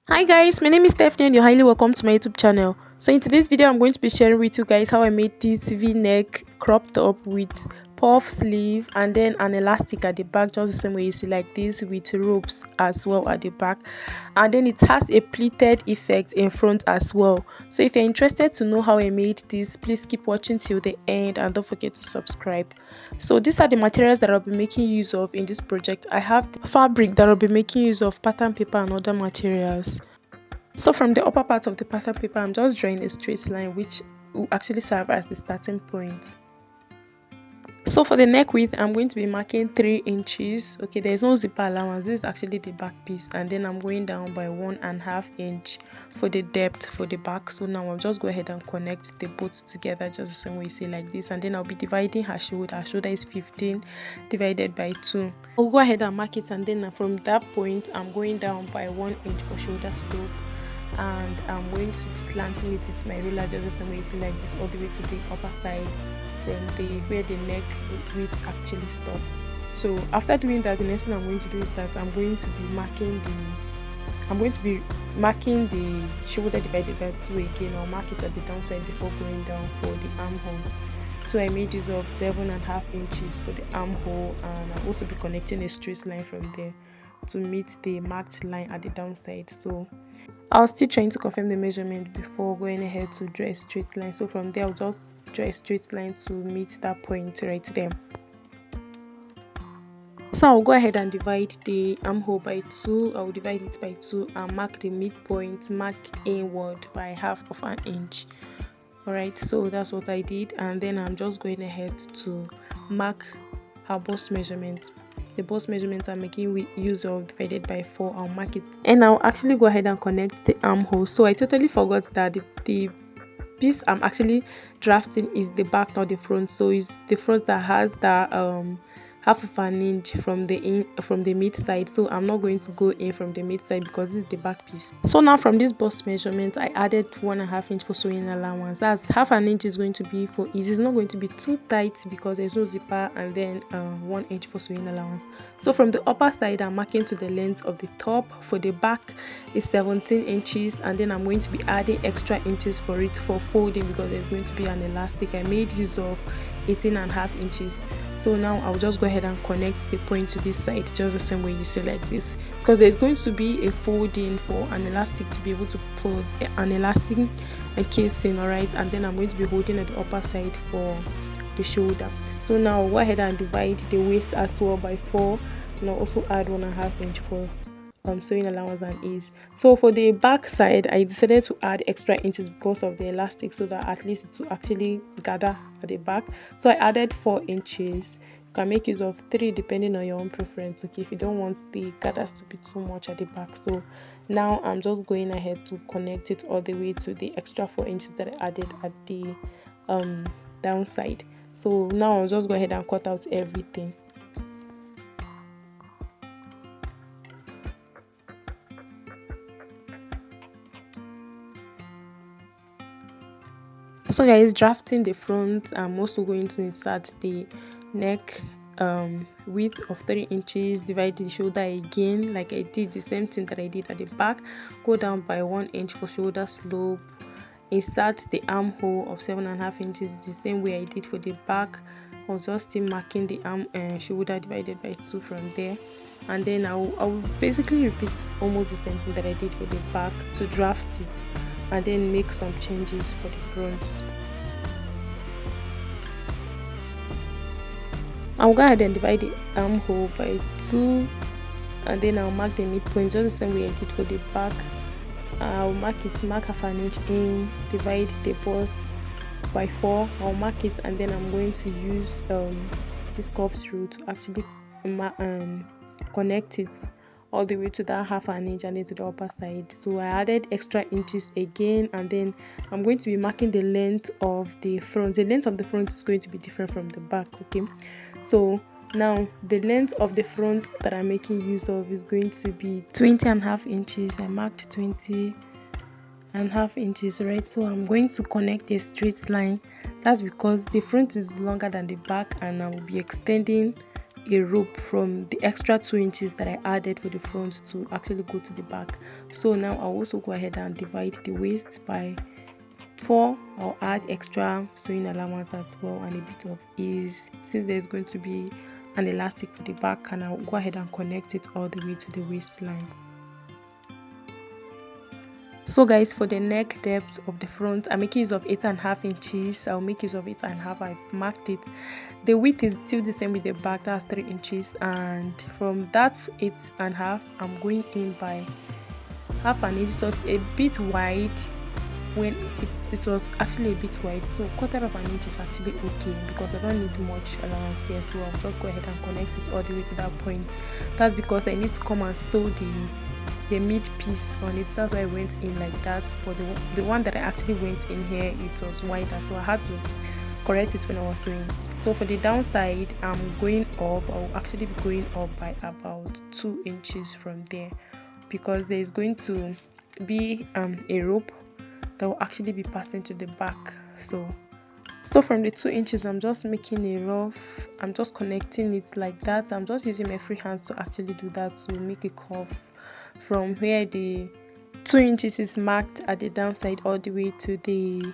Hi guys, my name is Stephanie and you're highly welcome to my YouTube channel. So in today's video, I'm going to be sharing with you guys how I made this V-neck crop top with puff sleeve and then an elastic at the back, just the same way you see like this, with ropes as well at the back, and then it has a pleated effect in front as well. So if you're interested to know how I made this, please keep watching till the end and don't forget to subscribe. So these are the materials that I'll be making use of in this project. I have the fabric that I'll be making use of, pattern paper and other materials. So from the upper part of the pattern paper, I'm just drawing a straight line which will actually serve as the starting point. So for the neck width, I'm going to be marking 3 inches. Okay, there's no zipper allowance. This is actually the back piece, and then I'm going down by 1.5 inch for the depth for the back. So now I'll just go ahead and connect the both together just the same way you see like this, and then I'll be dividing her shoulder. Her shoulder is 15 divided by 2. I'll go ahead and mark it, and then from that point I'm going down by 1 inch for shoulder slope, and I'm going to be slanting it with my ruler just the same way you see like this, all the way to the upper side from the where the neck width actually stop. So after doing that, the next thing I'm going to do is that I'm going to be marking the shoulder divided by 2 again. I'll mark it at the downside before going down for the armhole. So I made use of 7.5 inches for the armhole, and I'll also be connecting a straight line from there to meet the marked line at the downside. So I was still trying to confirm the measurement before going ahead to draw a straight line. So from there, I'll just draw a straight line to meet that point right there. So I'll go ahead and divide the armhole by 2. I'll divide it by 2 and mark the midpoint, mark inward by 1/2 inch. Alright, so that's what I did, and then I'm just going ahead to mark her bust measurement. The bust measurements I'm making use of divided by 4. I'll mark it, and I'll actually go ahead and connect the armhole. So I totally forgot that the piece I'm actually drafting is the back, not the front. So it's the front that has that 1/2 inch from the mid side. So I'm not going to go in from the mid side because this is the back piece. So now from this bust measurement, I added 1.5 inch for sewing allowance. That's 1/2 inch is going to be for ease. It's not going to be too tight because there's no zipper, and then 1 inch for sewing allowance. So from the upper side, I'm marking to the length of the top. For the back is 17 inches, and then I'm going to be adding extra inches for it for folding because there's going to be an elastic. I made use of 18.5 inches. So now I'll just go ahead and connect the point to this side just the same way you see like this, because there's going to be a folding for an elastic to be able to fold an elastic casing. All right, and then I'm going to be holding at the upper side for the shoulder. So now I'll go ahead and divide the waist as well by 4, and I'll also add 1.5 inch for sewing allowance and ease. So for the back side, I decided to add extra inches because of the elastic, so that at least it will actually gather at the back. So I added 4 inches. You can make use of 3 depending on your own preference, okay, if you don't want the gathers to be too much at the back. So now I'm just going ahead to connect it all the way to the extra 4 inches that I added at the downside. So now I'll just go ahead and cut out everything. So guys, drafting the front, I'm also going to insert the neck width of 3 inches, divide the shoulder again like I did the same thing that I did at the back, go down by 1 inch for shoulder slope, insert the armhole of 7.5 inches the same way I did for the back. I was just still marking the arm shoulder divided by 2 from there, and then I will basically repeat almost the same thing that I did for the back to draft it, and then make some changes for the front. I'll go ahead and divide the armhole by 2, and then I'll mark the midpoint just the same way I did for the back. I'll mark 1/2 inch in, divide the bust by 4. I'll mark it, and then I'm going to use this curved screw to actually connect it all the way to that 1/2 inch and then to the upper side. So I added extra inches again, and then I'm going to be marking the length of the front. The length of the front is going to be different from the back, okay? So now the length of the front that I'm making use of is going to be 20.5 inches. I marked 20.5 inches, right? So I'm going to connect a straight line. That's because the front is longer than the back, and I will be extending a rope from the extra 2 inches that I added for the front to actually go to the back. So now I'll also go ahead and divide the waist by 4. I'll add extra sewing allowance as well and a bit of ease, since there's going to be an elastic for the back, and I'll go ahead and connect it all the way to the waistline. So guys, for the neck depth of the front, I'm making use of 8.5 inches. I'll make use of 8.5. I've marked it. The width is still the same with the back, that's 3 inches, and from that 8.5, I'm going in by half an inch. It was a bit wide when it was actually a bit wide, so 1/4 inch is actually okay because I don't need much allowance there. So I'll just go ahead and connect it all the way to that point. That's because I need to come and sew the mid piece on it. That's why I went in like that. But the one that I actually went in here, it was wider, so I had to correct it when I was sewing. So for the downside, I'm going up. I'll actually be going up by about 2 inches from there, because there is going to be a rope that will actually be passing to the back. So from the 2 inches, I'm just making a rough, I'm just connecting it like that. I'm just using my free hand to actually do that, to make a curve from where the 2 inches is marked at the downside all the way to the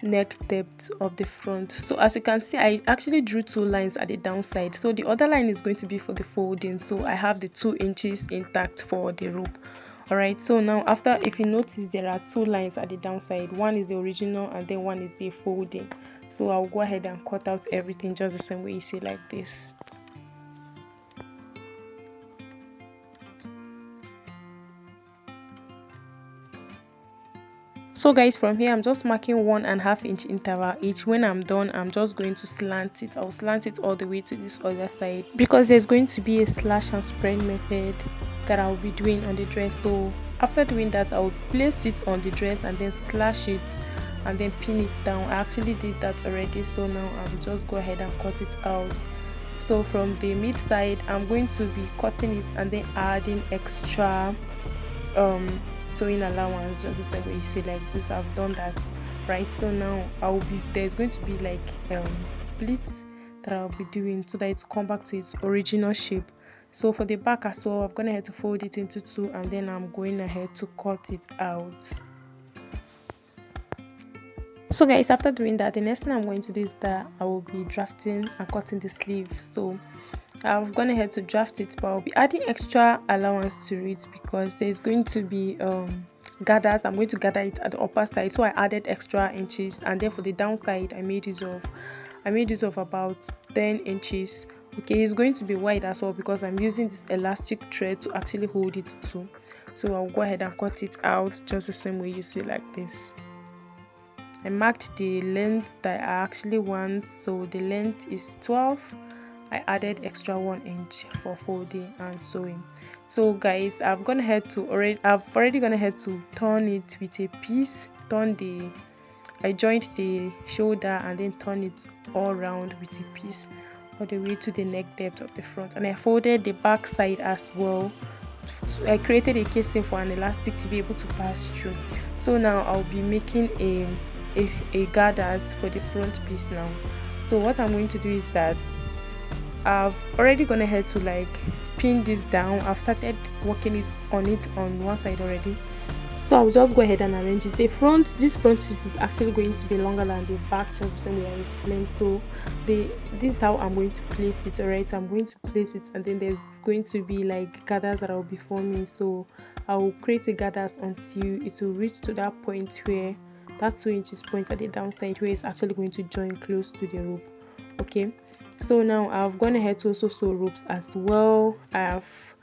neck depth of the front. So as you can see, I actually drew 2 lines at the downside, so the other line is going to be for the folding. So I have the 2 inches intact for the rope. Alright, so now after, if you notice, there are 2 lines at the downside. One is the original and then one is the folding. So I'll go ahead and cut out everything just the same way you see, like this. So guys, from here I'm just marking 1.5 inch interval each. When I'm done, I'm just going to slant it. I'll slant it all the way to this other side, because there's going to be a slash and spread method that I'll be doing on the dress. So after doing that, I'll place it on the dress and then slash it and then pin it down. I actually did that already, so now I'll just go ahead and cut it out. So from the mid side, I'm going to be cutting it and then adding extra sewing allowance, just the same way you see, like this. I've done that, right? So now there's going to be like pleats that I'll be doing so that it will come back to its original shape. So for the back as well, I've gone ahead to fold it into 2, and then I'm going ahead to cut it out. So guys, after doing that, the next thing I'm going to do is that I will be drafting and cutting the sleeve. So I've gone ahead to draft it, but I'll be adding extra allowance to it because there's going to be gathers. I'm going to gather it at the upper side, so I added extra inches, and then for the downside, I made use of about 10 inches. Okay, it's going to be wide as well because I'm using this elastic thread to actually hold it too. So I'll go ahead and cut it out just the same way you see, like this. I marked the length that I actually want, so the length is 12. I added extra 1 inch for folding and sewing. So guys, I've already gone ahead to turn it with a piece. I joined the shoulder and then turn it all around with a piece all the way to the neck depth of the front, and I folded the back side as well. I created a casing for an elastic to be able to pass through. So now I'll be making a gathers for the front piece now. So what I'm going to do is that I've already gone ahead to like pin this down. I've started working on it on one side already, so I'll just go ahead and arrange it. This front piece is actually going to be longer than the back, just the same way I explained. So this is how I'm going to place it. Alright, I'm going to place it, and then there's going to be like gathers that I'll be forming. So I'll create the gathers until it will reach to that point where that 2 inches point at the downside, where it's actually going to join close to the rope. Okay, so now I've gone ahead to also sew ropes as well. I have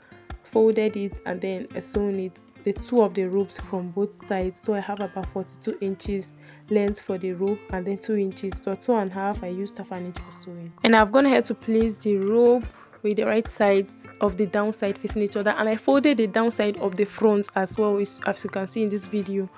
folded it and then sewn it, the 2 of the ropes from both sides. So I have about 42 inches length for the rope, and then 2 inches, so 2.5. I used half an inch for sewing, and I've gone ahead to place the rope with the right sides of the downside facing each other, and I folded the downside of the front as well, as you can see in this video.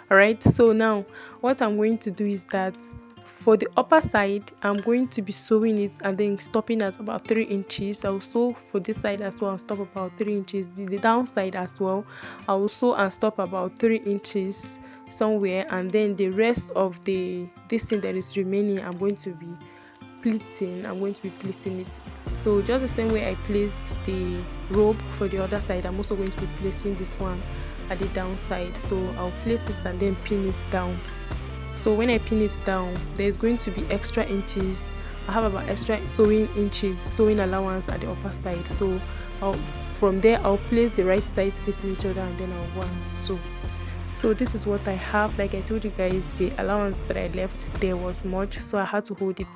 Alright, so now what I'm going to do is that for the upper side, I'm going to be sewing it and then stopping at about 3 inches. I'll sew for this side as well and stop about 3 inches. The downside as well, I will sew and stop about 3 inches somewhere, and then the rest of this thing that is remaining, I'm going to be pleating, I'm going to be pleating it. So just the same way I placed the rope for the other side, I'm also going to be placing this one at the downside. So I'll place it and then pin it down. So when I pin it down, there's going to be extra inches. I have about extra sewing allowance at the upper side. So from there I'll place the right sides facing each other, and then I'll go and sew. So this is what I have. Like I told you guys, the allowance that I left there was much, so I had to hold it.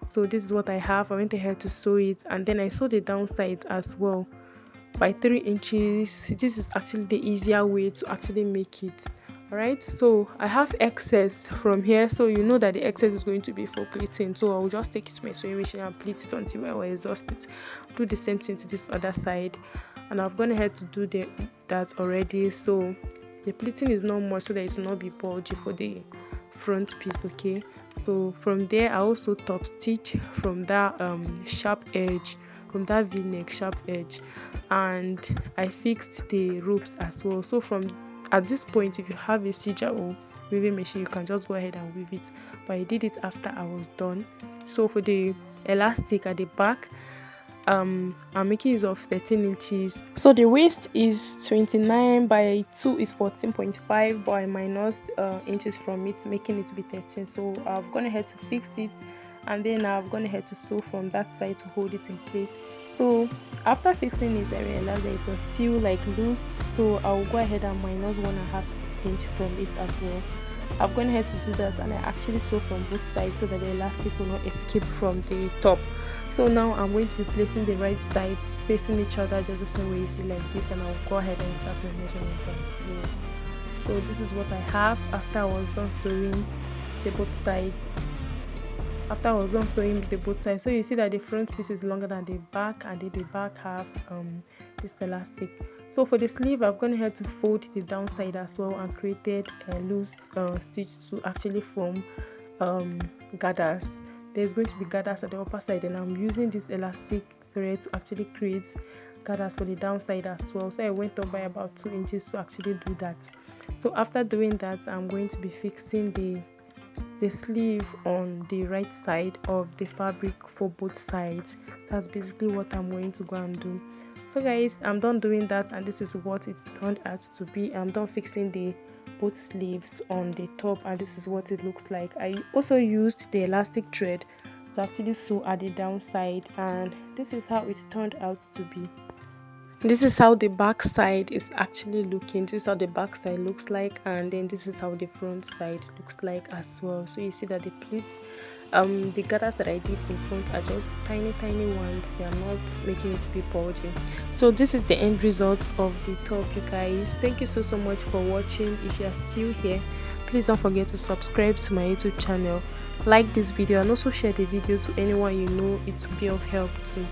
So this is what I have. I went ahead to sew it, and then I sewed the downside as well by 3 inches. This is actually the easier way to actually make it. Alright, so I have excess from here, so you know that the excess is going to be for pleating. So I'll just take it to my sewing machine and pleat it until I will exhaust it. Do the same thing to this other side, and I've gone ahead to do that already. So the pleating is not much, so that it will not be bulgy for the front piece. Okay, so from there I also top stitch from that sharp edge, from that v-neck sharp edge, and I fixed the ropes as well. So from at this point, if you have a serger or weaving machine, you can just go ahead and weave it, but I did it after I was done. So for the elastic at the back, I'm making use of 13 inches. So the waist is 29 by 2 is 14.5, but I minused inches from it, making it to be 13. So I've gone ahead to fix it, and then I've gone ahead to sew from that side to hold it in place. So after fixing it, I realized that it was still like loose, so I'll go ahead and minus 1.5 inch from it as well. I've gone ahead to do that, and I actually sew from both sides so that the elastic will not escape from the top. So now I'm going to be placing the right sides facing each other just the same way you see like this, and I'll go ahead and insert my measurement and sew. So this is what I have after I was done sewing the both sides. So you see that the front piece is longer than the back, and the back have this elastic. So for the sleeve, I've gone ahead to fold the downside as well and created a loose stitch to actually form gathers. There's going to be gathers at the upper side, and I'm using this elastic thread to actually create gathers for the downside as well. So I went up by about 2 inches to actually do that. So after doing that, I'm going to be fixing the sleeve on the right side of the fabric for both sides. That's basically what I'm going to go and do. So guys, I'm done doing that, and this is what it turned out to be. I'm done fixing the both sleeves on the top, and this is what it looks like. I also used the elastic thread to actually sew at the downside, and this is how it turned out to be. This is how the back side is actually looking. This is how the back side looks like, and then this is how the front side looks like as well. So you see that the pleats, the gathers that I did in front are just tiny ones. They are not making it to be bulgy. So this is the end result of the top, you guys. Thank you so much for watching. If you are still here, please don't forget to subscribe to my YouTube channel, like this video, and also share the video to anyone you know it will be of help to.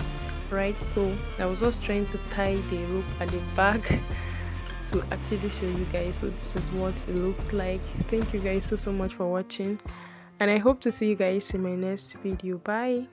Right, so I was just trying to tie the rope at the back to actually show you guys. So this is what it looks like. Thank you guys so much for watching, and I hope to see you guys in my next video. Bye.